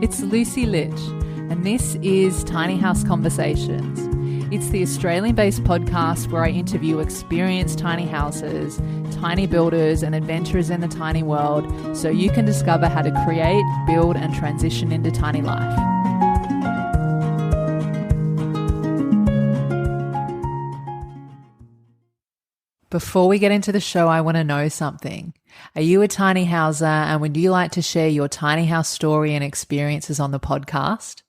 It's Lucy Litch, and this is Tiny House Conversations. It's the Australian-based podcast where I interview experienced tiny houses, tiny builders, and adventurers in the tiny world so you can discover how to create, build, and transition into tiny life. Before we get into the show, I want to know something. Are you a tiny houser, and would you like to share your tiny house story and experiences on the podcast?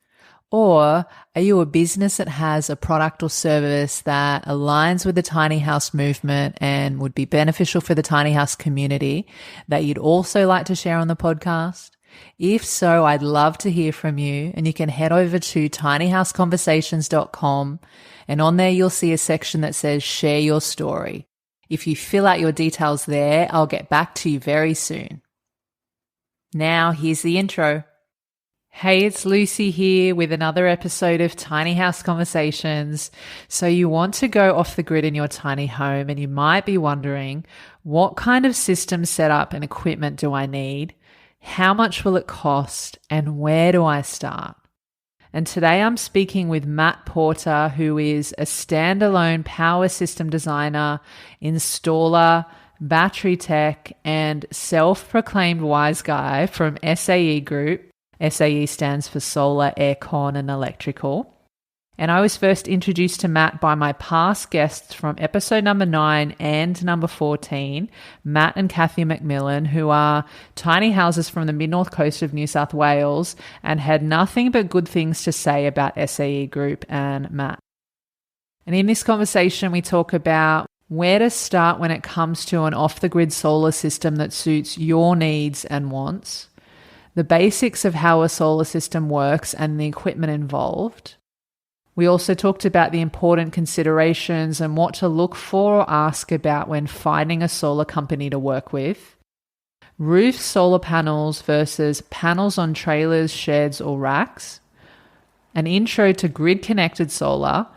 Or are you a business that has a product or service that aligns with the tiny house movement and would be beneficial for the tiny house community that you'd also like to share on the podcast? If so, I'd love to hear from you, and you can head over to tinyhouseconversations.com, and on there you'll see a section that says share your story. If you fill out your details there, I'll get back to you very soon. Now, here's the intro. Hey, it's Lucy here with another episode of Tiny House Conversations. So you want to go off the grid in your tiny home, and you might be wondering, what kind of system setup and equipment do I need? How much will it cost? And where do I start? And today I'm speaking with Matt Porter, who is a standalone power system designer, installer, battery tech, and self-proclaimed wise guy from SAE Group. SAE stands for Solar, Aircon, and Electrical. And I was first introduced to Matt by my past guests from episode number 9 and number 14, Matt and Kathy McMillan, who are tiny houses from the mid-north coast of New South Wales and had nothing but good things to say about SAE Group and Matt. And in this conversation, we talk about where to start when it comes to an off-the-grid solar system that suits your needs and wants, the basics of how a solar system works and the equipment involved. We also talked about the important considerations and what to look for or ask about when finding a solar company to work with, roof solar panels versus panels on trailers, sheds, or racks, an intro to grid-connected solar,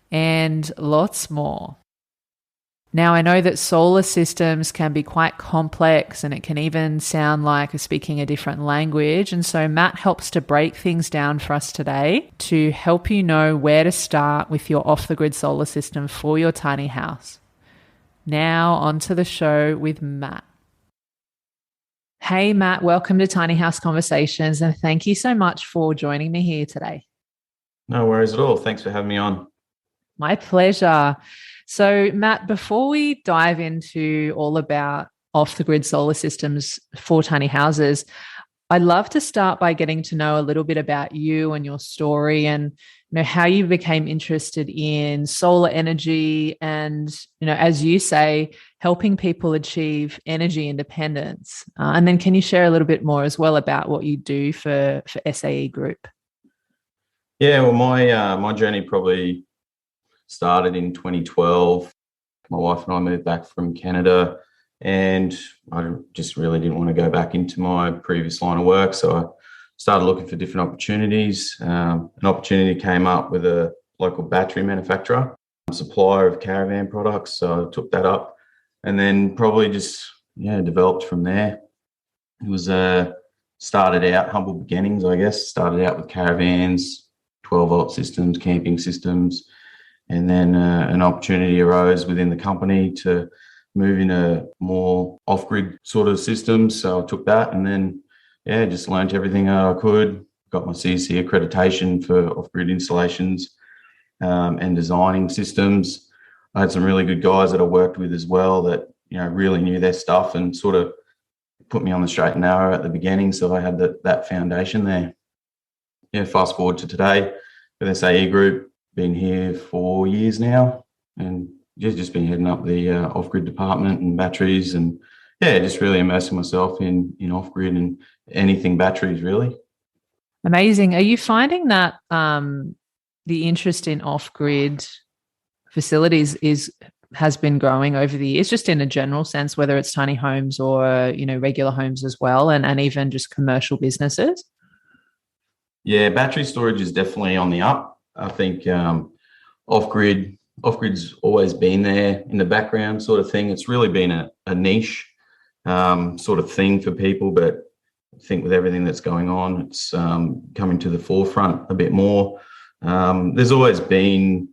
and lots more. Now, I know that solar systems can be quite complex, and it can even sound like speaking a different language. And so Matt helps to break things down for us today to help you know where to start with your off-the-grid solar system for your tiny house. Now, on to the show with Matt. Hey, Matt, welcome to Tiny House Conversations, and thank you so much for joining me here today. No worries at all. Thanks for having me on. My pleasure. So, Matt, before we dive into all about off-the-grid solar systems for tiny houses, I'd love to start by getting to know a little bit about you and your story, and how you became interested in solar energy and, as you say, helping people achieve energy independence. And then can you share a little bit more as well about what you do for SAE Group? Yeah, well, my journey probably started in 2012. My wife and I moved back from Canada, and I just really didn't want to go back into my previous line of work. So I started looking for different opportunities. An opportunity came up with a local battery manufacturer, a supplier of caravan products. So I took that up, and then probably just developed from there. It was started out humble beginnings, I guess. Started out with caravans, 12-volt systems, camping systems. And then an opportunity arose within the company to move into more off-grid sort of systems. So I took that, and then, just learned everything I could. Got my CC accreditation for off-grid installations and designing systems. I had some really good guys that I worked with as well that, really knew their stuff and sort of put me on the straight and narrow at the beginning. So I had that foundation there. Fast forward to today with SAE Group. Been here 4 years now, and just been heading up the off-grid department and batteries, and just really immersing myself in off-grid and anything batteries, really. Amazing. Are you finding that the interest in off-grid facilities has been growing over the years, just in a general sense, whether it's tiny homes or regular homes as well, and even just commercial businesses? Yeah, battery storage is definitely on the up. I think off-grid's always been there in the background sort of thing. It's really been a niche sort of thing for people, but think with everything that's going on, it's coming to the forefront a bit more. There's always been,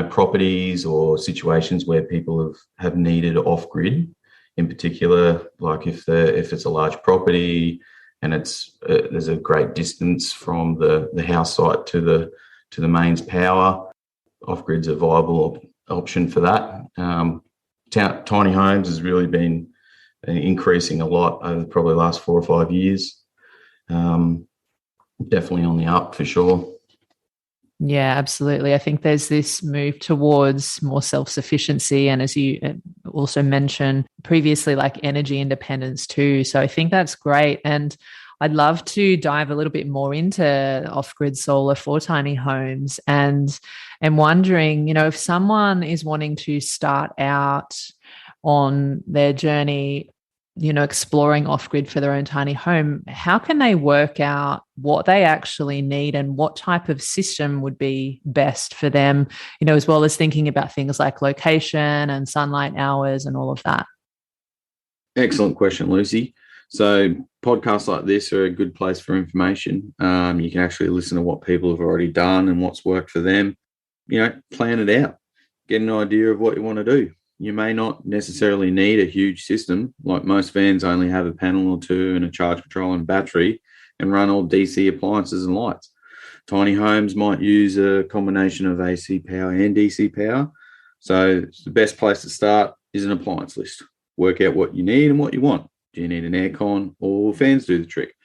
properties or situations where people have needed off-grid, in particular, like if it's a large property and there's a great distance from the house site to the mains power. Off-grid's a viable option for that. Tiny homes has really been increasing a lot over probably the last 4 or 5 years. Definitely on the up for sure. Yeah, absolutely. I think there's this move towards more self-sufficiency, and as you also mentioned previously, like energy independence too. So I think that's great. And I'd love to dive a little bit more into off-grid solar for tiny homes, and wondering, if someone is wanting to start out on their journey, exploring off-grid for their own tiny home, how can they work out what they actually need and what type of system would be best for them, as well as thinking about things like location and sunlight hours and all of that? Excellent question, Lucy. So podcasts like this are a good place for information. You can actually listen to what people have already done and what's worked for them. Plan it out, get an idea of what you want to do. You may not necessarily need a huge system. Like most vans only have a panel or two and a charge control and battery and run all DC appliances and lights. Tiny homes might use a combination of AC power and DC power. So the best place to start is an appliance list. Work out what you need and what you want. Do you need an aircon or fans do the trick?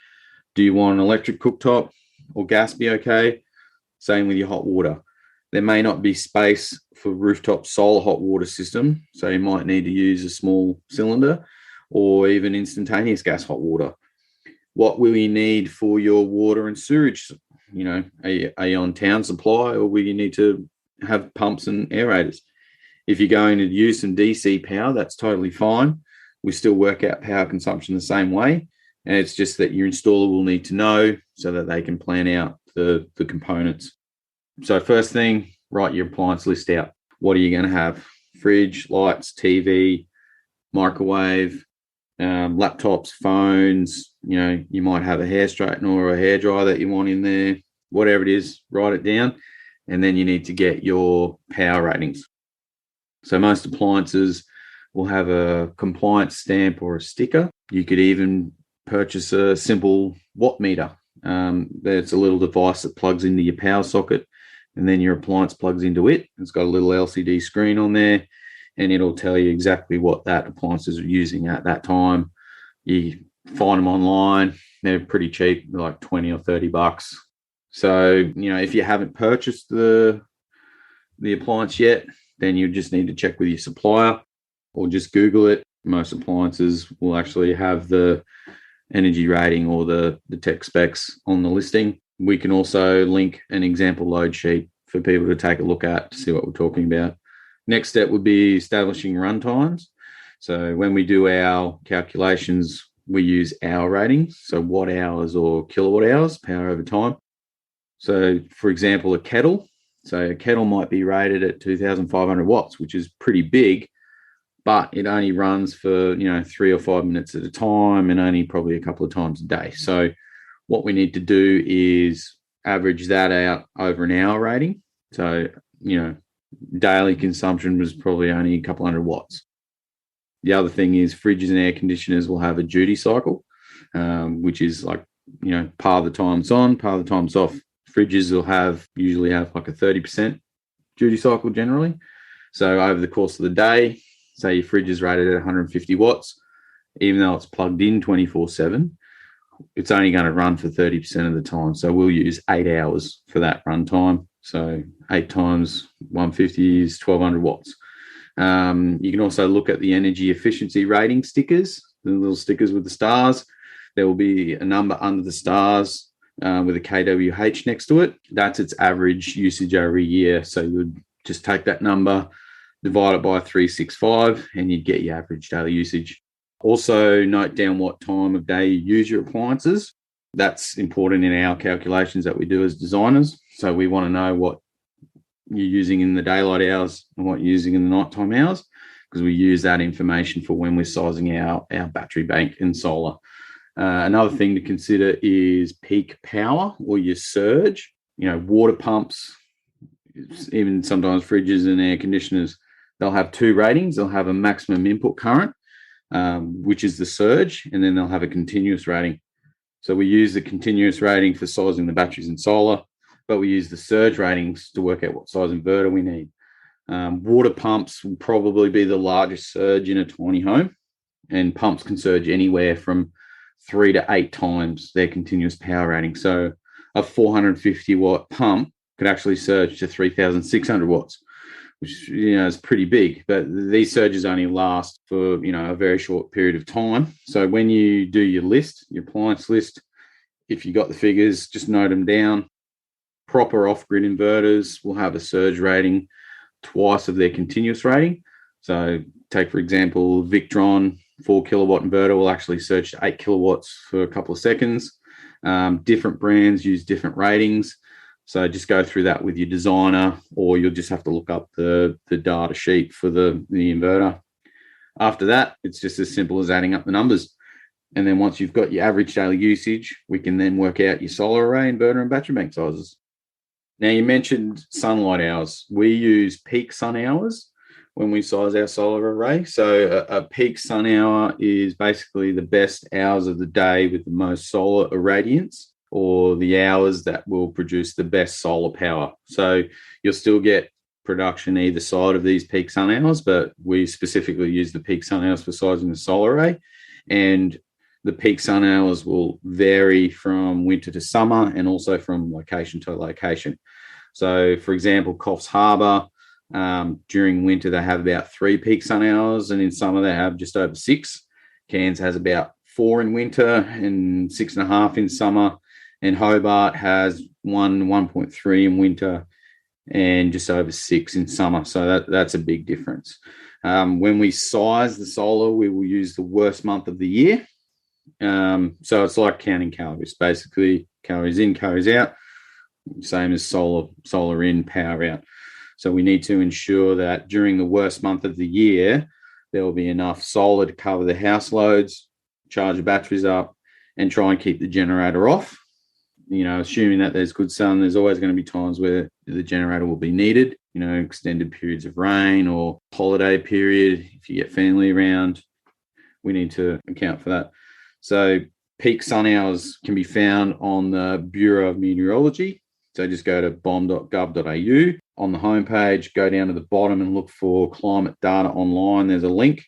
Do you want an electric cooktop or gas be okay? Same with your hot water. There may not be space for rooftop solar hot water system, so you might need to use a small cylinder or even instantaneous gas hot water. What will you need for your water and sewage? Are you on town supply, or will you need to have pumps and aerators? If you're going to use some DC power, that's totally fine. We still work out power consumption the same way, and it's just that your installer will need to know so that they can plan out the components. So first thing, write your appliance list out. What are you going to have? Fridge, lights, TV, microwave, laptops, phones. You might have a hair straightener or a hairdryer that you want in there. Whatever it is, write it down. And then you need to get your power ratings. So most appliances will have a compliance stamp or a sticker. You could even purchase a simple watt meter. There's a little device that plugs into your power socket, and then your appliance plugs into it. It's got a little LCD screen on there, and it'll tell you exactly what that appliance is using at that time. You find them online. They're pretty cheap, like 20 or 30 bucks. So, if you haven't purchased the appliance yet, then you just need to check with your supplier or just Google it. Most appliances will actually have the energy rating or the tech specs on the listing. We can also link an example load sheet for people to take a look at to see what we're talking about. Next step would be establishing run times. So when we do our calculations, we use hour ratings, so watt hours or kilowatt hours, power over time. So for example, a kettle. So a kettle might be rated at 2,500 watts, which is pretty big, but it only runs for 3 or 5 minutes at a time and only probably a couple of times a day. So what we need to do is average that out over an hour rating. So, daily consumption was probably only a couple hundred watts. The other thing is fridges and air conditioners will have a duty cycle, which is like, part of the time it's on, part of the time it's off. Fridges will usually have like a 30% duty cycle generally. So over the course of the day, say your fridge is rated at 150 watts, even though it's plugged in 24/7, it's only going to run for 30% of the time. So we'll use 8 hours for that run time. So 8 times 150 is 1,200 watts. You can also look at the energy efficiency rating stickers, the little stickers with the stars. There will be a number under the stars with a kWh next to it. That's its average usage over a year. So you would just take that number, divide it by 365, and you'd get your average daily usage. Also, note down what time of day you use your appliances. That's important in our calculations that we do as designers. So we want to know what you're using in the daylight hours and what you're using in the nighttime hours, because we use that information for when we're sizing our battery bank and solar. Another thing to consider is peak power or your surge. Water pumps, even sometimes fridges and air conditioners, they'll have two ratings. They'll have a maximum input current, which is the surge, and then they'll have a continuous rating. So we use the continuous rating for sizing the batteries and solar, but we use the surge ratings to work out what size inverter we need. Water pumps will probably be the largest surge in a tiny home, and pumps can surge anywhere from 3 to 8 times their continuous power rating. So a 450 watt pump could actually surge to 3,600 watts, which is pretty big. But these surges only last for a very short period of time. So when you do your list, your appliance list, if you got the figures, just note them down. Proper off-grid inverters will have a surge rating twice of their continuous rating. So take, for example, Victron 4 kilowatt inverter will actually surge to 8 kilowatts for a couple of seconds. Different brands use different ratings. So just go through that with your designer, or you'll just have to look up the data sheet for the inverter. After that, it's just as simple as adding up the numbers. And then once you've got your average daily usage, we can then work out your solar array, inverter, and battery bank sizes. Now, you mentioned sunlight hours. We use peak sun hours when we size our solar array. So a peak sun hour is basically the best hours of the day with the most solar irradiance, or the hours that will produce the best solar power. So you'll still get production either side of these peak sun hours, but we specifically use the peak sun hours for sizing the solar array. And the peak sun hours will vary from winter to summer and also from location to location. So, for example, Coffs Harbour, during winter, they have about 3 peak sun hours, and in summer, they have just over 6. Cairns has about 4 in winter and 6.5 in summer. And Hobart has 1.3 in winter and just over 6 in summer. So that's a big difference. When we size the solar, we will use the worst month of the year. So it's like counting calories. Basically, calories in, calories out, same as solar in, power out. So we need to ensure that during the worst month of the year, there will be enough solar to cover the house loads, charge the batteries up, and try and keep the generator off. Assuming that there's good sun, there's always going to be times where the generator will be needed, extended periods of rain or holiday period. If you get family around, we need to account for that. So peak sun hours can be found on the Bureau of Meteorology. So just go to bom.gov.au. On the homepage, go down to the bottom and look for climate data online. There's a link,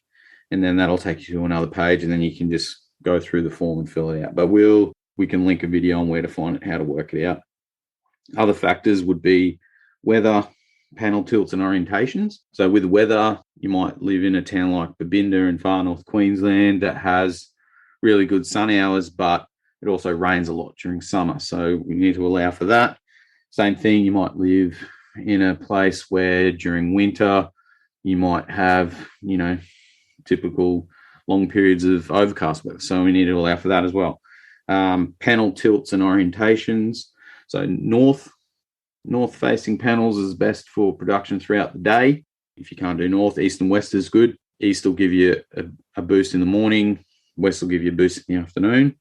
and then that'll take you to another page, and then you can just go through the form and fill it out. But we can link a video on where to find it, how to work it out. Other factors would be weather, panel tilts, and orientations. So with weather, you might live in a town like Babinda in far north Queensland that has really good sun hours, but it also rains a lot during summer. So we need to allow for that. Same thing, you might live in a place where during winter you might have, typical long periods of overcast weather. So we need to allow for that as well. Panel tilts and orientations. So north facing panels is best for production throughout the day. If you can't do north, east and west is good. East will give you a boost in the morning. West will give you a boost in the afternoon.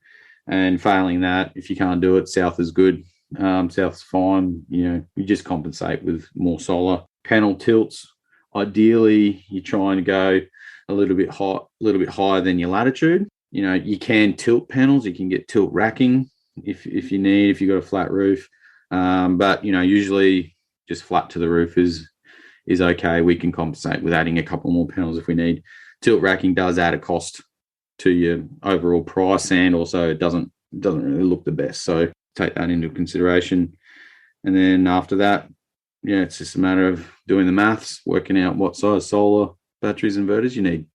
And failing that, if you can't do it, south is good. South's fine. You just compensate with more solar. Panel tilts. Ideally, you're trying to go a little bit higher than your latitude. You can tilt panels. You can get tilt racking if you need, if you've got a flat roof. But usually just flat to the roof is okay. We can compensate with adding a couple more panels if we need. Tilt racking does add a cost to your overall price, and also it doesn't really look the best. So take that into consideration. And then after that, it's just a matter of doing the maths, working out what size solar batteries and inverters you need.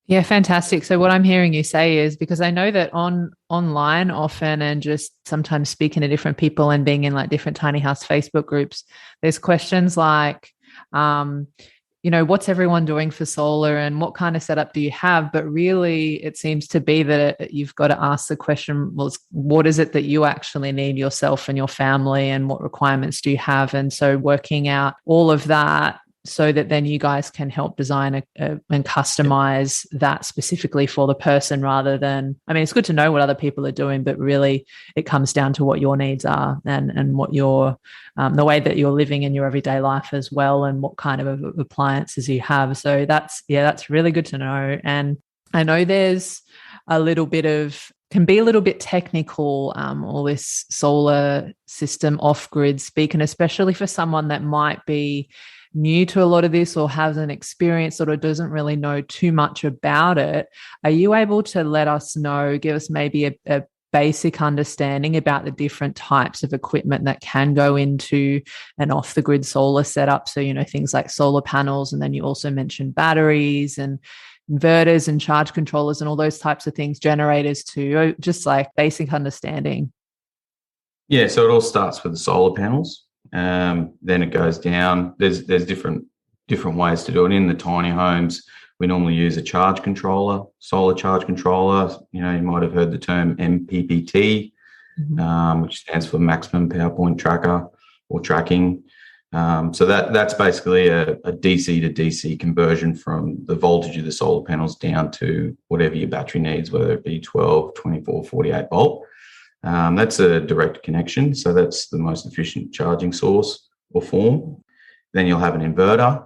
Yeah, fantastic. So what I'm hearing you say is, because I know that online often, and just sometimes speaking to different people and being in like different tiny house Facebook groups, there's questions like, what's everyone doing for solar and what kind of setup do you have? But really it seems to be that you've got to ask the question, well, what is it that you actually need yourself and your family, and what requirements do you have? And so working out all of that so that then you guys can help design and customize that specifically for the person rather than, I mean, it's good to know what other people are doing, but really it comes down to what your needs are and what your, the way that you're living in your everyday life as well, and what kind of appliances you have. So that's really good to know. And I know there's a little bit of, can be a little bit technical, all this solar system off-grid speak, and especially for someone that might be new to a lot of this or hasn't experienced or doesn't really know too much about it. Are you able to let us know, give us maybe a basic understanding about the different types of equipment that can go into an off-the-grid solar setup? So, things like solar panels, and then you also mentioned batteries and inverters and charge controllers and all those types of things, generators too, just like basic understanding. Yeah, so it all starts with the solar panels. Then it goes down. There's different ways to do it. In the tiny homes, we normally use a charge controller, solar charge controller. You might have heard the term MPPT, which stands for maximum power point tracker or tracking. So that's basically a DC to DC conversion from the voltage of the solar panels down to whatever your battery needs, whether it be 12, 24, 48 volt. That's a direct connection. So that's the most efficient charging source or form. Then you'll have an inverter,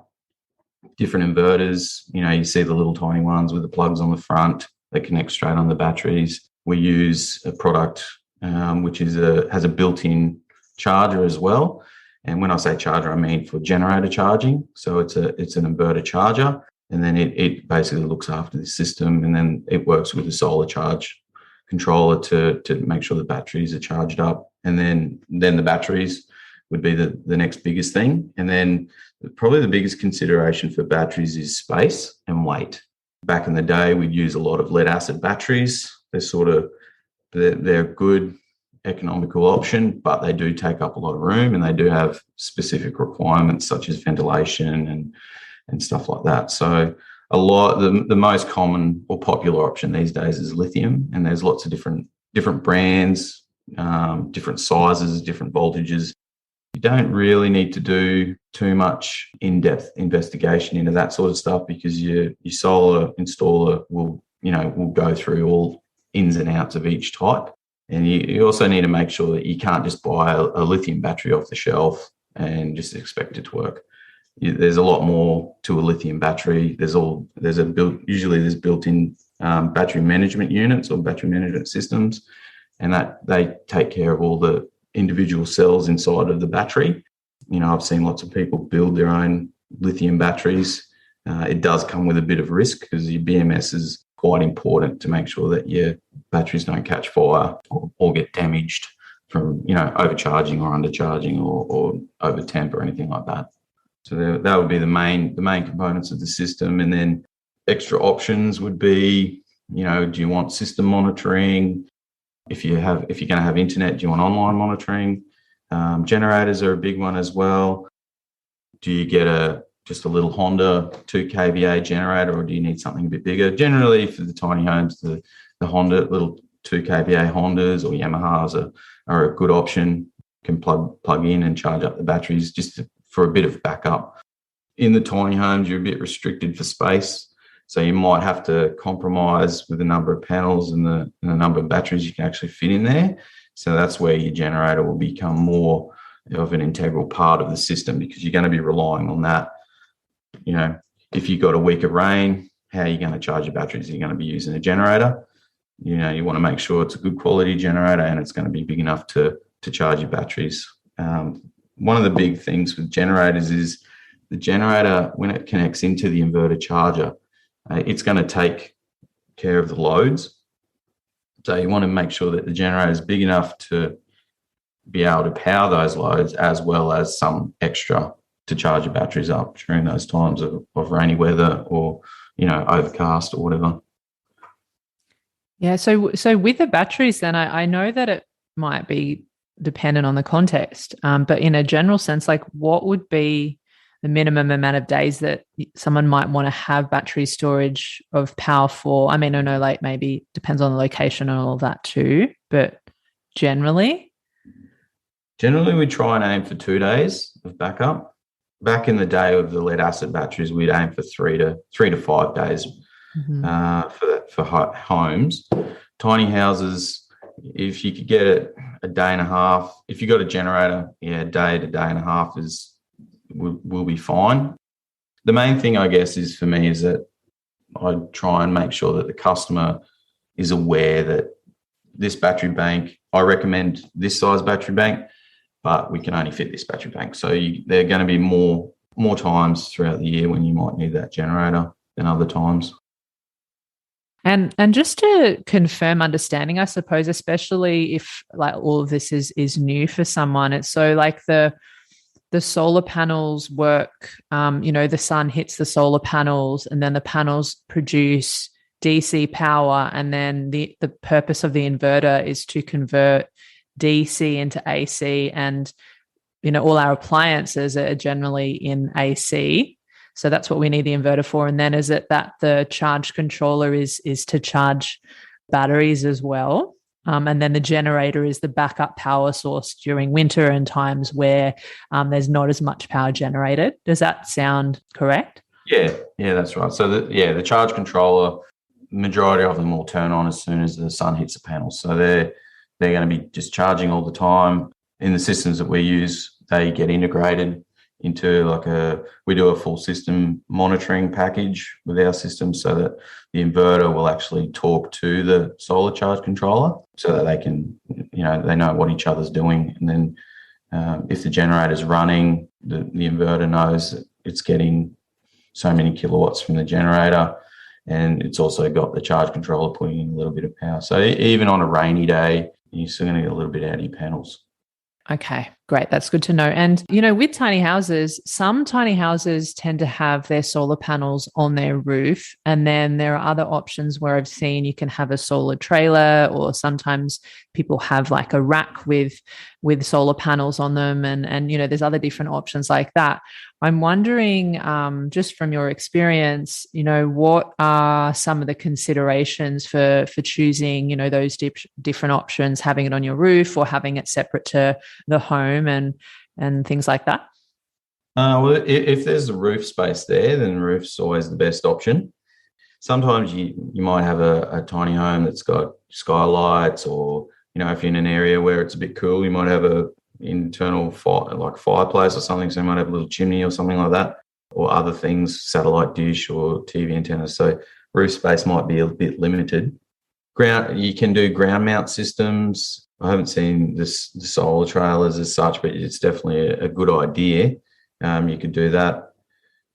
different inverters. You see the little tiny ones with the plugs on the front that connect straight on the batteries. We use a product which has a built-in charger as well. And when I say charger, I mean for generator charging. So it's an inverter charger, and then it basically looks after the system, and then it works with the solar charge controller to make sure the batteries are charged up. And then the batteries would be the next biggest thing. And then probably the biggest consideration for batteries is space and weight. Back in the day, we'd use a lot of lead acid batteries. They're a good economical option, but they do take up a lot of room, and they do have specific requirements such as ventilation and stuff like that. So the most common or popular option these days is lithium, and there's lots of different brands, different sizes, different voltages. You don't really need to do too much in-depth investigation into that sort of stuff, because your solar installer will go through all ins and outs of each type. And you also need to make sure that you can't just buy a lithium battery off the shelf and just expect it to work. There's a lot more to a lithium battery. Usually there's built-in battery management units or battery management systems, and that they take care of all the individual cells inside of the battery. I've seen lots of people build their own lithium batteries. It does come with a bit of risk, because your BMS is quite important to make sure that your batteries don't catch fire or get damaged from overcharging or undercharging or over temp or anything like that. So that would be the main components of the system. And then extra options would be, do you want system monitoring? If you're going to have internet, do you want online monitoring? Generators are a big one as well. Do you get just a little Honda 2 kVA generator, or do you need something a bit bigger? Generally, for the tiny homes, the Honda little 2 kVA Hondas or Yamahas are a good option. Can plug in and charge up the batteries just for a bit of backup. In the tiny homes, you're a bit restricted for space, so you might have to compromise with the number of panels and the number of batteries you can actually fit in there. So that's where your generator will become more of an integral part of the system, because you're going to be relying on that. If you've got a week of rain, how are you going to charge your batteries? Are you going to be using a generator? You want to make sure it's a good quality generator and it's going to be big enough to charge your batteries. One of the big things with generators is the generator, when it connects into the inverter charger, it's going to take care of the loads. So you want to make sure that the generator is big enough to be able to power those loads, as well as some extra to charge your batteries up during those times of rainy weather or, overcast or whatever. Yeah. So with the batteries, then I know that it might be dependent on the context, but in a general sense, like, what would be the minimum amount of days that someone might want to have battery storage of power for? I mean, I know, like, maybe depends on the location and all of that too, but generally we try and aim for 2 days of backup. back in the day of the lead acid batteries, we'd aim for 3 to 5 days for homes. Tiny houses, if you could get it a day and a half, if you got a generator, a day to day and a half will be fine. The main thing, I guess, is for me is that I try and make sure that the customer is aware that this battery bank, I recommend this size battery bank, but we can only fit this battery bank. So there are going to be more times throughout the year when you might need that generator than other times. And just to confirm understanding, I suppose, especially if like all of this is new for someone, it's so like the solar panels work, the sun hits the solar panels and then the panels produce DC power, and then the purpose of the inverter is to convert DC into AC, and all our appliances are generally in AC. So that's what we need the inverter for. And then is it that the charge controller is to charge batteries as well? And then the generator is the backup power source during winter and times where there's not as much power generated. Does that sound correct? Yeah, that's right. So the charge controller, majority of them will turn on as soon as the sun hits the panels. So they're going to be just charging all the time. In the systems that we use, they get integrated into we do a full system monitoring package with our system so that the inverter will actually talk to the solar charge controller so that they can, they know what each other's doing. And then if the generator's running, the inverter knows that it's getting so many kilowatts from the generator, and it's also got the charge controller putting in a little bit of power. So even on a rainy day, you're still going to get a little bit out of your panels. Okay, great. That's good to know. And, with tiny houses, some tiny houses tend to have their solar panels on their roof. And then there are other options where I've seen you can have a solar trailer, or sometimes people have like a rack with solar panels on them. And there's other different options like that. I'm wondering, just from your experience, what are some of the considerations for choosing, those different options, having it on your roof or having it separate to the home and things like that? Well, if there's a roof space there, then the roof's always the best option. Sometimes you might have a tiny home that's got skylights, or, if you're in an area where it's a bit cool, you might have a internal fireplace or something, so you might have a little chimney or something like that, or other things, satellite dish or TV antenna. So roof space might be a bit limited. You can do ground mount systems. I haven't seen the solar trailers as such, but it's definitely a good idea. You could do that.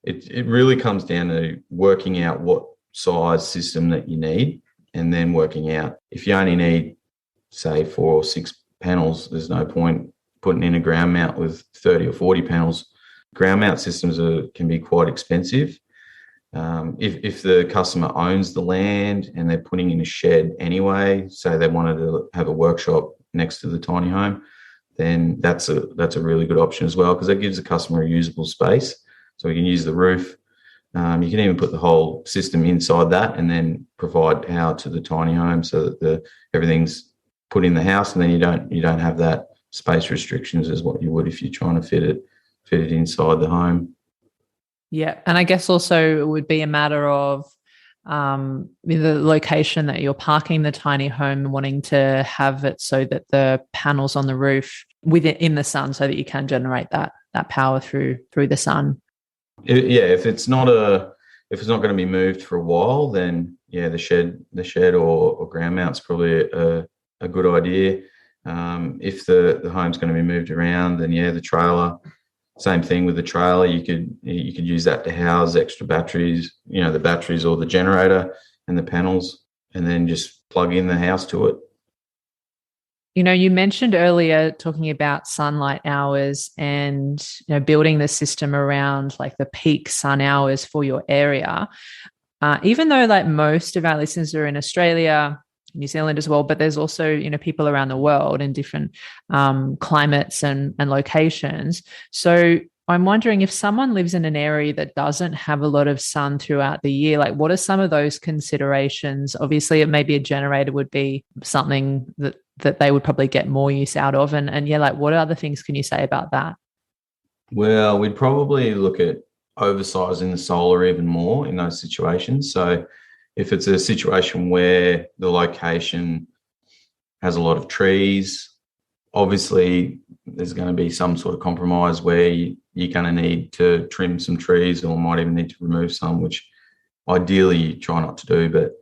It really comes down to working out what size system that you need, and then working out if you only need, say, 4 or 6 panels, there's no point putting in a ground mount with 30 or 40 panels. Ground mount systems can be quite expensive. If the customer owns the land and they're putting in a shed anyway, say they wanted to have a workshop next to the tiny home, then that's a really good option as well, because that gives the customer a usable space. So we can use the roof. You can even put the whole system inside that and then provide power to the tiny home so that everything's put in the house, and then you don't have that space restrictions as what you would if you're trying to fit it inside the home. Yeah. And I guess also it would be a matter of the location that you're parking the tiny home and wanting to have it so that the panels on the roof in the sun, so that you can generate that power through the sun. If it's not going to be moved for a while, then the shed or ground mount's probably a good idea. If the home's going to be moved around, then the trailer. Same thing with the trailer. You could use that to house extra batteries, the batteries or the generator and the panels, and then just plug in the house to it. You mentioned earlier talking about sunlight hours and building the system around like the peak sun hours for your area. Even though like most of our listeners are in Australia, New Zealand as well, but there's also, people around the world in different climates and locations. So I'm wondering, if someone lives in an area that doesn't have a lot of sun throughout the year, like what are some of those considerations? Obviously, it maybe a generator would be something that they would probably get more use out of. And like what other things can you say about that? Well, we'd probably look at oversizing the solar even more in those situations. So if it's a situation where the location has a lot of trees, obviously there's going to be some sort of compromise where you're going to need to trim some trees or might even need to remove some, which ideally you try not to do. But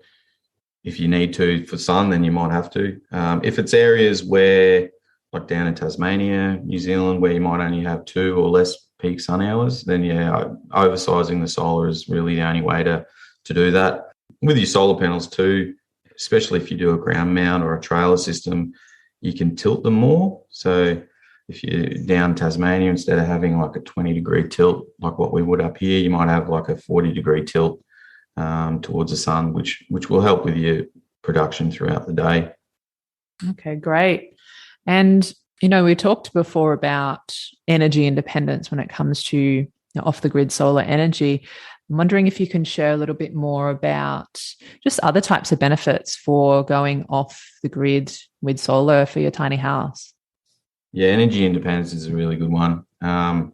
if you need to for sun, then you might have to. If it's areas where, like down in Tasmania, New Zealand, where you might only have 2 or less peak sun hours, then yeah, oversizing the solar is really the only way to do that. With your solar panels too, especially if you do a ground mount or a trailer system, you can tilt them more. So if you're down Tasmania, instead of having like a 20-degree tilt like what we would up here, you might have like a 40-degree tilt towards the sun, which will help with your production throughout the day. Okay, great. And, you know, we talked before about energy independence when it comes to off-the-grid solar energy. I'm wondering if you can share a little bit more about just other types of benefits for going off the grid with solar for your tiny house. Yeah, energy independence is a really good one. A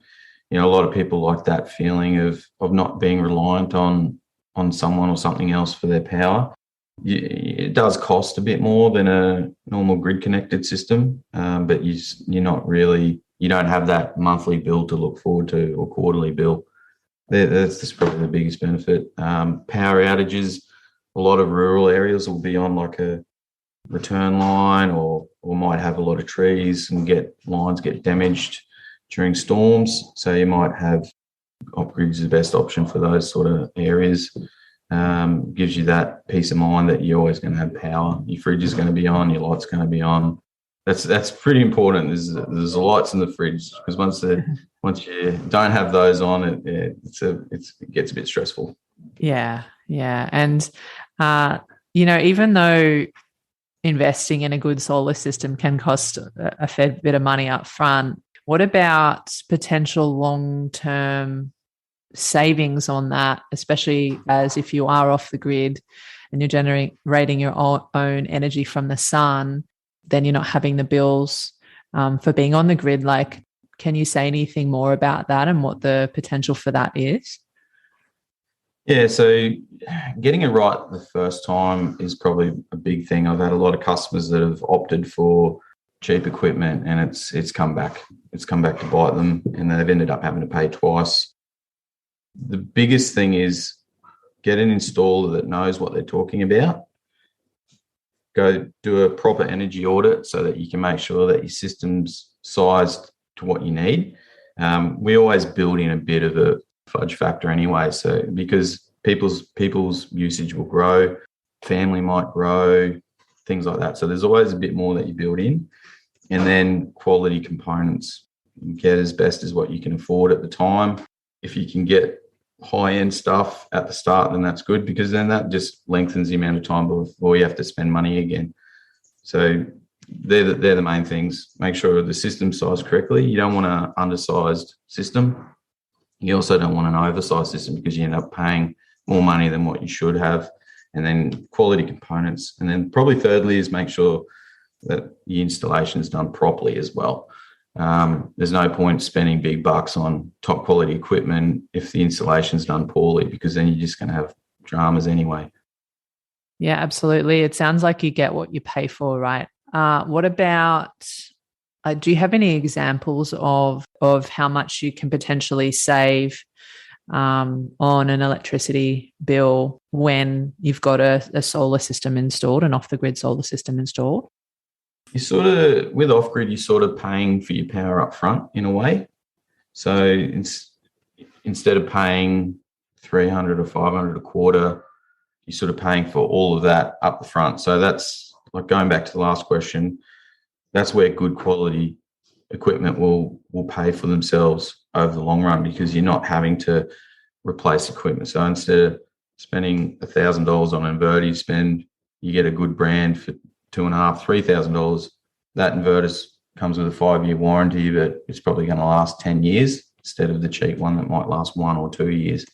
lot of people like that feeling of not being reliant on someone or something else for their power. It does cost a bit more than a normal grid connected system, but you don't have that monthly bill to look forward to or quarterly bill. That's just probably the biggest benefit. Power outages, a lot of rural areas will be on like a return line or might have a lot of trees and lines get damaged during storms. So you might have off-grid is the best option for those sort of areas. Gives you that peace of mind that you're always going to have power. Your fridge is going to be on, your light's going to be on. That's pretty important. There's the lights in the fridge, because once you don't have those on, it gets a bit stressful. Yeah. And even though investing in a good solar system can cost a fair bit of money up front, what about potential long-term savings on that, especially as if you are off the grid and you're generating your own energy from the sun, then you're not having the bills for being on the grid? Like, can you say anything more about that and what the potential for that is? Yeah, so getting it right the first time is probably a big thing. I've had a lot of customers that have opted for cheap equipment and it's come back. It's come back to bite them, and they've ended up having to pay twice. The biggest thing is get an installer that knows what they're talking about. Go do a proper energy audit so that you can make sure that your system's sized to what you need. We always build in a bit of a fudge factor anyway, so because people's usage will grow, family might grow, things like that. So there's always a bit more that you build in, and then quality components. Get as best as what you can afford at the time. If you can get high-end stuff at the start, then that's good, because then that just lengthens the amount of time before you have to spend money again. So they're the main things. Make sure the system's sized correctly. You don't want an undersized system. You also don't want an oversized system, because you end up paying more money than what you should have. And then quality components. And then probably thirdly is make sure that the installation is done properly as well. There's no point spending big bucks on top quality equipment if the installation's done poorly, because then you're just going to have dramas anyway. Yeah, absolutely. It sounds like you get what you pay for, right? What about, do you have any examples of how much you can potentially save on an electricity bill when you've got a solar system installed, an off-the-grid solar system installed? With off-grid, you're sort of paying for your power up front in a way. So instead of paying $300 or $500 a quarter, you're sort of paying for all of that up the front. So that's like going back to the last question. That's where good quality equipment will pay for themselves over the long run, because you're not having to replace equipment. So instead of spending $1,000 on an inverter, you get a good brand for $2,500, $3,000. That inverter comes with a 5-year warranty, but it's probably going to last 10 years instead of the cheap one that might last 1 or 2 years.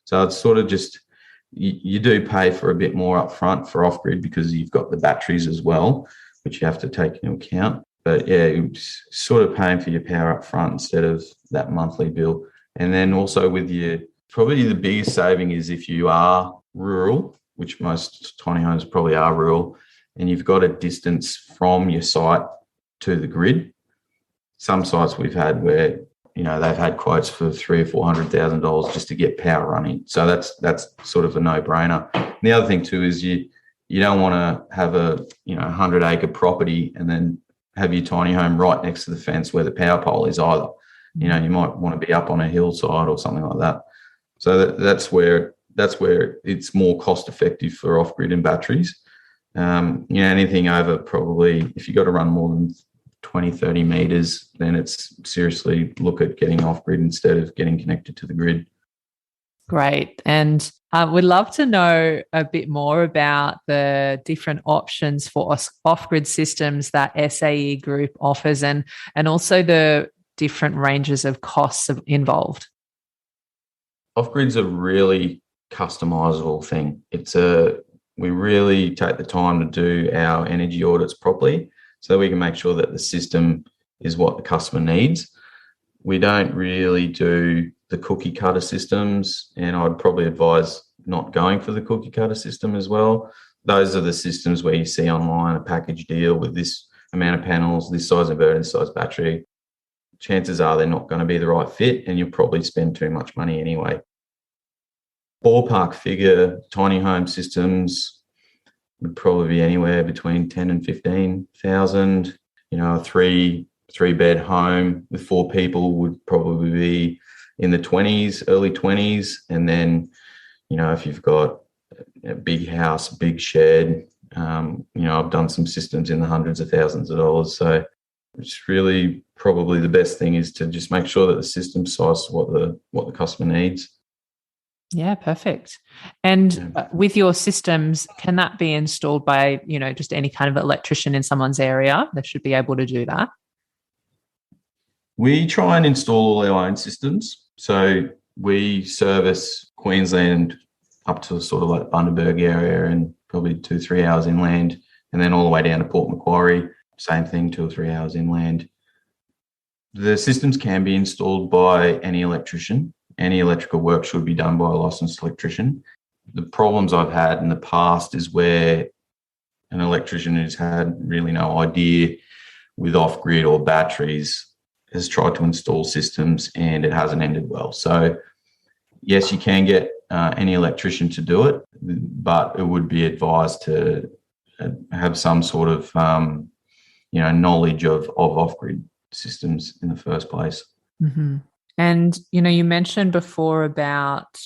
So it's sort of just, you do pay for a bit more up front for off-grid, because you've got the batteries as well, which you have to take into account. But yeah, you're sort of paying for your power up front instead of that monthly bill. And then also with your, probably the biggest saving is if you are rural, which most tiny homes probably are rural, and you've got a distance from your site to the grid. Some sites we've had where, you know, they've had quotes for $300,000 or $400,000 just to get power running. So that's sort of a no-brainer. And the other thing too is you don't want to have a 100-acre property and then have your tiny home right next to the fence where the power pole is either. You know, you might want to be up on a hillside or something like that. So that's where it's more cost effective for off-grid and batteries. Anything over probably, if you've got to run more than 20, 30 meters, then it's seriously look at getting off-grid instead of getting connected to the grid. Great. And we'd love to know a bit more about the different options for off-grid systems that SAE Group offers and also the different ranges of costs involved. Off-grid's a really customizable thing. We really take the time to do our energy audits properly so we can make sure that the system is what the customer needs. We don't really do the cookie cutter systems, and I'd probably advise not going for the cookie cutter system as well. Those are the systems where you see online a package deal with this amount of panels, this size inverter, this size battery. Chances are they're not going to be the right fit and you'll probably spend too much money anyway. Ballpark figure, tiny home systems would probably be anywhere between 10 and 15,000. A three-bed home with 4 people would probably be in the 20s, early 20s. And then, if you've got a big house, big shed, I've done some systems in the hundreds of thousands of dollars. So it's really probably the best thing is to just make sure that the system's sized to what the customer needs. Yeah, perfect. And with your systems, can that be installed by, just any kind of electrician in someone's area that should be able to do that? We try and install all our own systems. So we service Queensland up to sort of like Bundaberg area and probably 2-3 hours inland, and then all the way down to Port Macquarie, same thing, 2 or 3 hours inland. The systems can be installed by any electrician. Any electrical work should be done by a licensed electrician. The problems I've had in the past is where an electrician who's had really no idea with off-grid or batteries has tried to install systems and it hasn't ended well. So yes, you can get any electrician to do it, but it would be advised to have some sort of knowledge of off-grid systems in the first place. Mm-hmm. And, you mentioned before about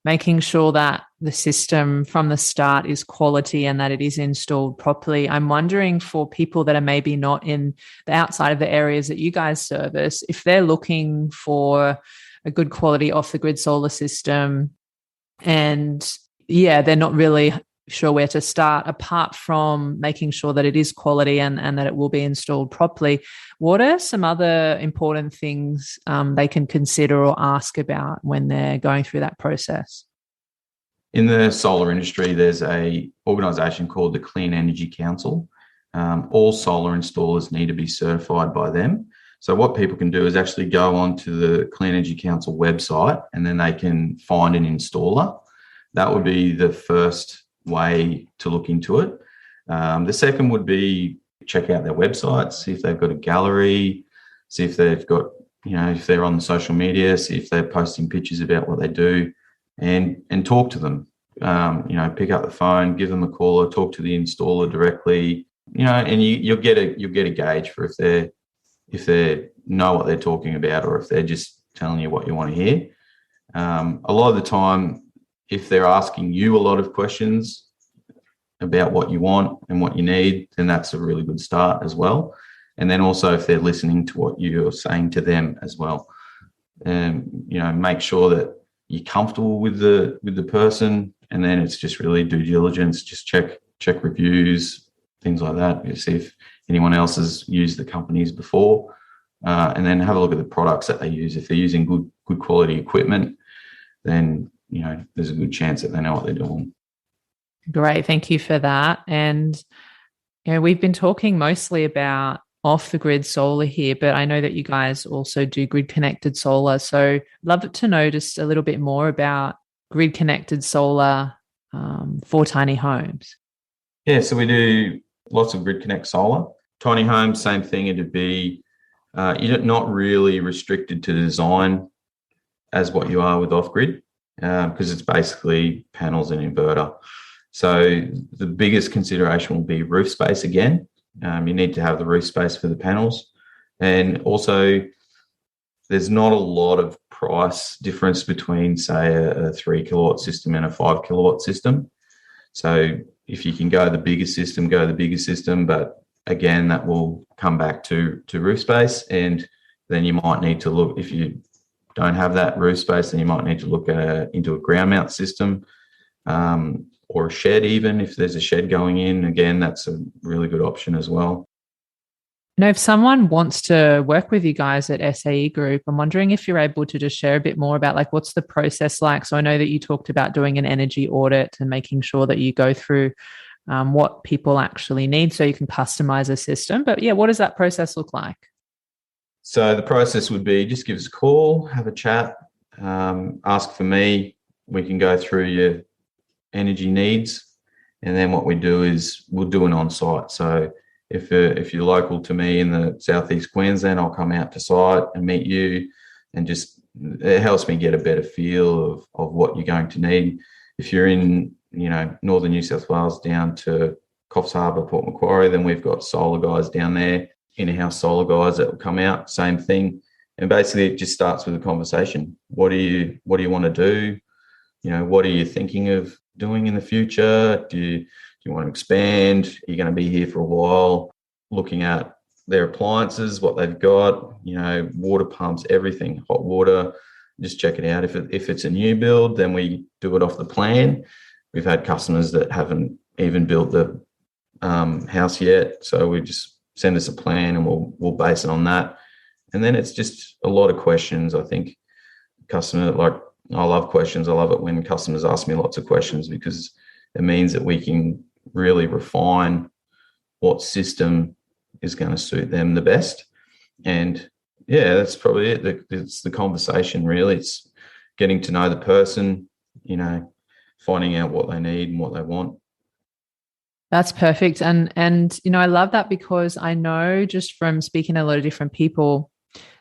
making sure that the system from the start is quality and that it is installed properly. I'm wondering for people that are maybe not in the outside of the areas that you guys service, if they're looking for a good quality off-the-grid solar system and, they're not really sure where to start, apart from making sure that it is quality and that it will be installed properly, what are some other important things they can consider or ask about when they're going through that process? In the solar industry, there's an organisation called the Clean Energy Council. All solar installers need to be certified by them. So what people can do is actually go onto the Clean Energy Council website and then they can find an installer. That would be the first way to look into it. The second would be check out their website, see if they've got a gallery, see if they've got, if they're on social media, see if they're posting pictures about what they do, and talk to them. Pick up the phone, give them a call, or talk to the installer directly. And you'll get a gauge for if they know what they're talking about or if they're just telling you what you want to hear. A lot of the time, if they're asking you a lot of questions about what you want and what you need, then that's a really good start as well. And then also if they're listening to what you're saying to them as well, and make sure that you're comfortable with the person. And then it's just really due diligence, just check reviews, things like that. You see if anyone else has used the companies before, and then have a look at the products that they use. If they're using good quality equipment, then there's a good chance that they know what they're doing. Great. Thank you for that. And, we've been talking mostly about off the grid solar here, but I know that you guys also do grid connected solar. So love to know just a little bit more about grid connected solar for tiny homes. Yeah, so we do lots of grid connect solar. Tiny homes, same thing. It'd be you're not really restricted to design as what you are with off grid, because it's basically panels and inverter. So the biggest consideration will be roof space again. You need to have the roof space for the panels. And also, there's not a lot of price difference between, say, a 3 kilowatt system and a 5 kilowatt system. So if you can go the bigger system, go the bigger system. But again, that will come back to roof space. And then you might need to look, if you don't have that roof space, then you might need to look into a ground mount system. Or a shed, even if there's a shed going in. Again, that's a really good option as well. Now, if someone wants to work with you guys at SAE Group, I'm wondering if you're able to just share a bit more about what's the process like. So I know that you talked about doing an energy audit and making sure that you go through what people actually need so you can customize a system. But yeah, what does that process look like? So the process would be just give us a call, have a chat, ask for me. We can go through your energy needs, and then what we do is we'll do an on-site. So if you're local to me in the southeast Queensland, I'll come out to site and meet you, and just it helps me get a better feel of what you're going to need. If you're in northern New South Wales down to Coffs Harbour, Port Macquarie, then we've got solar guys down there, in-house solar guys that will come out, same thing. And basically it just starts with a conversation. What do you want to do? What are you thinking of doing in the future? Do you want to expand? Are you going to be here for a while? Looking at their appliances, what they've got, water pumps, everything, hot water, just check it out. If it's a new build, then we do it off the plan. We've had customers that haven't even built the house yet, so we just send us a plan and we'll base it on that. And then it's just a lot of questions. I think I love questions. I love it when customers ask me lots of questions, because it means that we can really refine what system is going to suit them the best. And yeah, that's probably it. It's the conversation, really. It's getting to know the person, finding out what they need and what they want. That's perfect. And I love that, because I know just from speaking to a lot of different people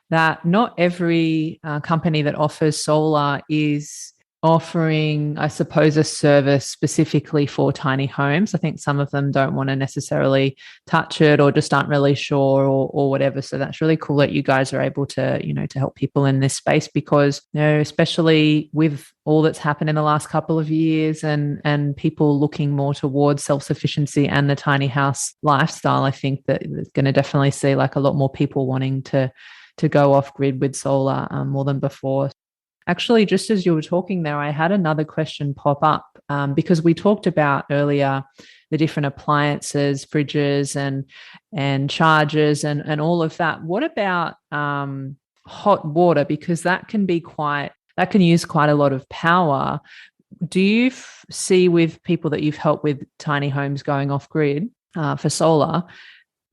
that not every company that offers solar is offering, I suppose, a service specifically for tiny homes. I think some of them don't want to necessarily touch it or just aren't really sure or whatever. So that's really cool that you guys are able to, to help people in this space, because, especially with all that's happened in the last couple of years and people looking more towards self-sufficiency and the tiny house lifestyle, I think that it's going to definitely see a lot more people wanting to go off grid with solar more than before. Actually, just as you were talking there, I had another question pop up because we talked about earlier the different appliances, fridges and chargers and all of that. What about hot water? Because that can use quite a lot of power. Do you see with people that you've helped with tiny homes going off grid for solar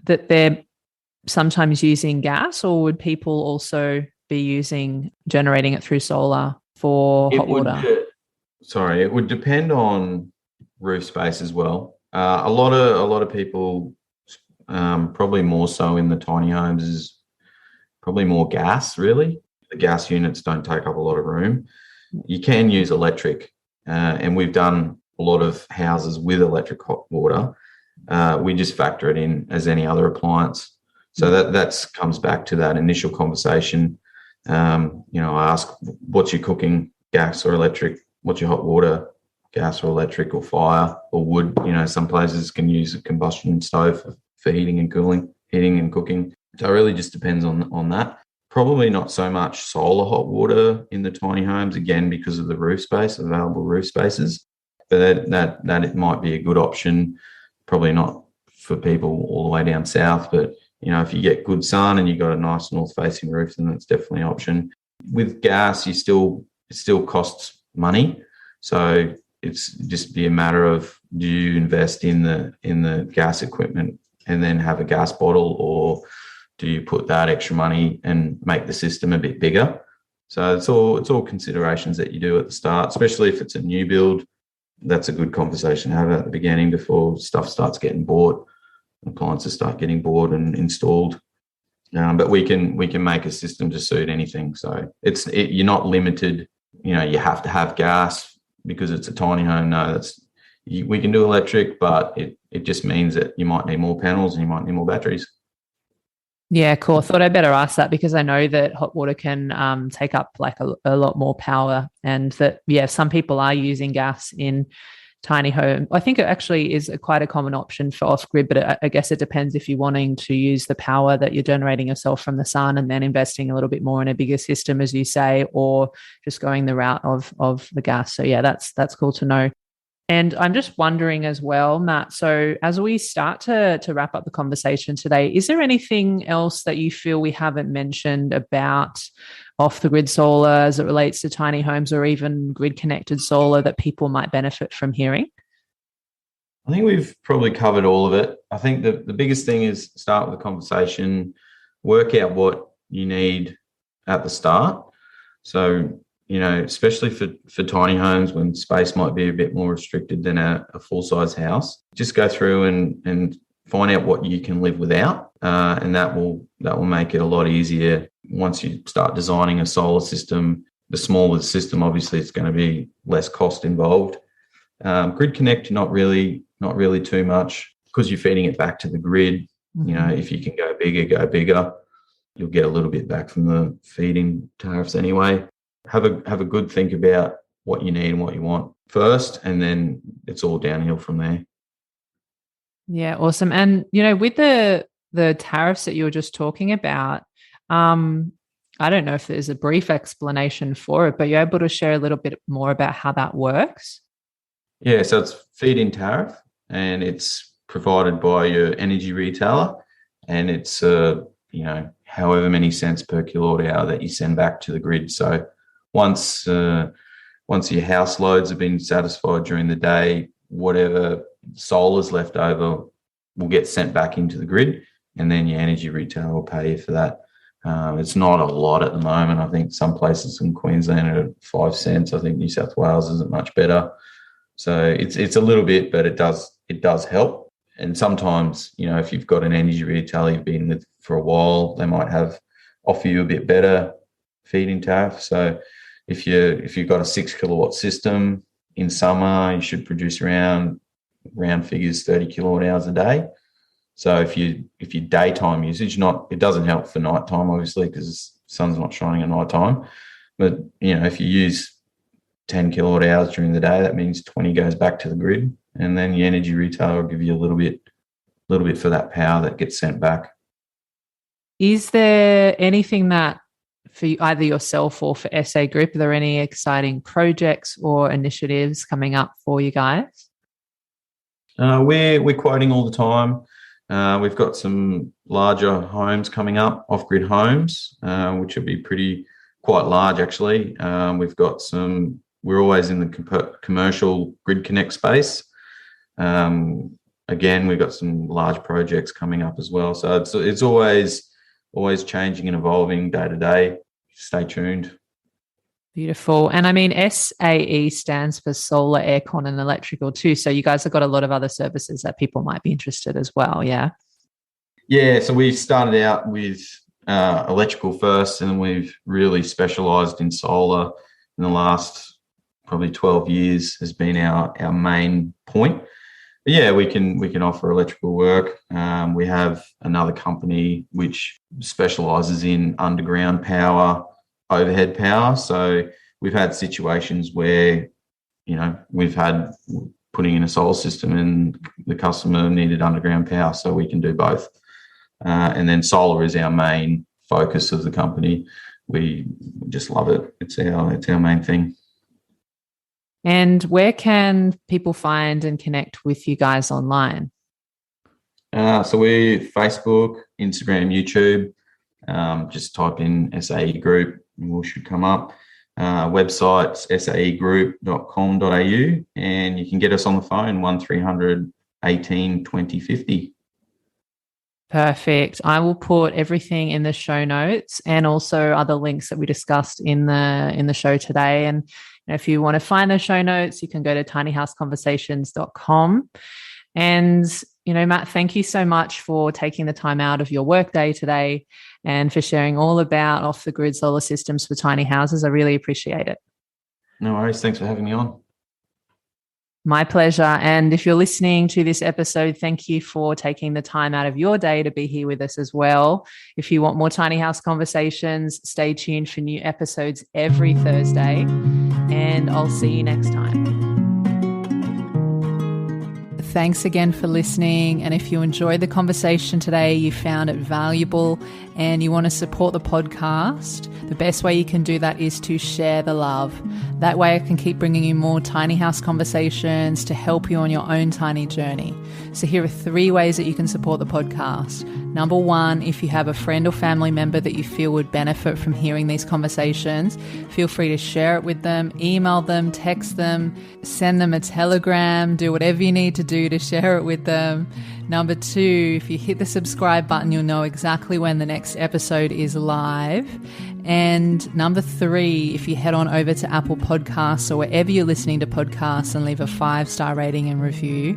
that they're sometimes using gas, or would people also be generating it through solar for hot water? It would depend on roof space as well. A lot of people, probably more so in the tiny homes, is probably more gas. Really, the gas units don't take up a lot of room. You can use electric, and we've done a lot of houses with electric hot water. We just factor it in as any other appliance. So that comes back to that initial conversation. I ask, what's your cooking, gas or electric? What's your hot water, gas or electric or fire or wood? Some places can use a combustion stove for heating and cooking. So it really just depends on that. Probably not so much solar hot water in the tiny homes, again, because of the roof space, available roof spaces. But that it might be a good option. Probably not for people all the way down south, but if you get good sun and you've got a nice north-facing roof, then that's definitely an option. With gas, it still costs money, so it's just be a matter of, do you invest in the gas equipment and then have a gas bottle, or do you put that extra money and make the system a bit bigger? So it's all considerations that you do at the start, especially if it's a new build. That's a good conversation to have at the beginning before stuff starts getting bought, appliances start getting bought and installed. But we can make a system to suit anything. So you're not limited. You have to have gas because it's a tiny home. No, we can do electric, but it just means that you might need more panels and you might need more batteries. Yeah, cool. I thought I'd better ask that because I know that hot water can take up like a lot more power, and that, some people are using gas in tiny home. I think it actually is quite a common option for off-grid, but I guess it depends if you're wanting to use the power that you're generating yourself from the sun and then investing a little bit more in a bigger system, as you say, or just going the route of the gas. So yeah, that's cool to know. And I'm just wondering as well, Matt, so as we start to wrap up the conversation today, is there anything else that you feel we haven't mentioned about off-the-grid solar as it relates to tiny homes, or even grid-connected solar, that people might benefit from hearing? I think we've probably covered all of it. I think the biggest thing is start with the conversation, work out what you need at the start. So, especially for tiny homes when space might be a bit more restricted than a full-size house, just go through and find out what you can live without, and that will make it a lot easier. Once you start designing a solar system, the smaller the system, obviously, it's going to be less cost involved. Grid connect, not really too much, because you're feeding it back to the grid. Mm-hmm. If you can go bigger. You'll get a little bit back from the feed-in tariffs anyway. Have a good think about what you need and what you want first, and then it's all downhill from there. Yeah, awesome. And with the tariffs that you were just talking about, I don't know if there's a brief explanation for it, but you're able to share a little bit more about how that works? Yeah, so it's feed-in tariff, and it's provided by your energy retailer, and it's however many cents per kilowatt hour that you send back to the grid. So once your house loads have been satisfied during the day, whatever solar's left over will get sent back into the grid, and then your energy retailer will pay you for that. It's not a lot at the moment. I think some places in Queensland are at 5 cents. I think New South Wales isn't much better. So it's a little bit, but it does help. And sometimes, if you've got an energy retailer you've been with for a while, they might offer you a bit better feed-in tariff. So if you've got a 6 kilowatt system in summer, you should produce around round figures 30 kilowatt hours a day. So if your daytime usage, it doesn't help for nighttime, obviously, because the sun's not shining at nighttime. But if you use 10 kilowatt hours during the day, that means 20 goes back to the grid, and then your energy retailer will give you a little bit for that power that gets sent back. Is there anything that, for either yourself or for SAE Group, are there any exciting projects or initiatives coming up for you guys? We're quoting all the time. We've got some larger homes coming up, off-grid homes, which will be quite large actually. We're always in the commercial grid connect space. Again, we've got some large projects coming up as well. So it's always changing and evolving day to day. Stay tuned. Beautiful. And I mean, SAE stands for solar, aircon and electrical too. So you guys have got a lot of other services that people might be interested as well. Yeah. Yeah. So we started out with electrical first, and we've really specialised in solar in the last probably 12 years has been our main point. But yeah, we can offer electrical work. We have another company which specialises in underground power, overhead power. So we've had situations where, we've had putting in a solar system and the customer needed underground power, so we can do both. And then solar is our main focus of the company. We just love it. It's our main thing. And where can people find and connect with you guys online? So we're Facebook, Instagram, YouTube. Just type in SAE Group and we should come up. Website's saegroup.com.au, and you can get us on the phone 1300 18 20 50. Perfect. I will put everything in the show notes and also other links that we discussed in the show today. And if you want to find the show notes, you can go to tinyhouseconversations.com. And, Matt, thank you so much for taking the time out of your workday today and for sharing all about off-the-grid solar systems for tiny houses. I really appreciate it. No worries. Thanks for having me on. My pleasure. And if you're listening to this episode, thank you for taking the time out of your day to be here with us as well. If you want more Tiny House Conversations, stay tuned for new episodes every Thursday, and I'll see you next time. Thanks again for listening. And if you enjoyed the conversation today, you found it valuable, and you want to support the podcast, the best way you can do that is to share the love. That way I can keep bringing you more tiny house conversations to help you on your own tiny journey. So here are 3 ways that you can support the podcast. Number 1, if you have a friend or family member that you feel would benefit from hearing these conversations, feel free to share it with them, email them, text them, send them a telegram, do whatever you need to do to share it with them. Number 2, if you hit the subscribe button, you'll know exactly when the next episode is live. And number 3, if you head on over to Apple Podcasts or wherever you're listening to podcasts and leave a 5-star rating and review.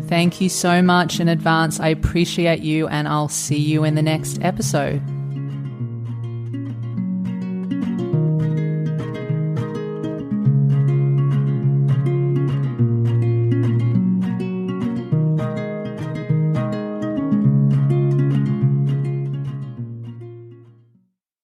Thank you so much in advance. I appreciate you, and I'll see you in the next episode.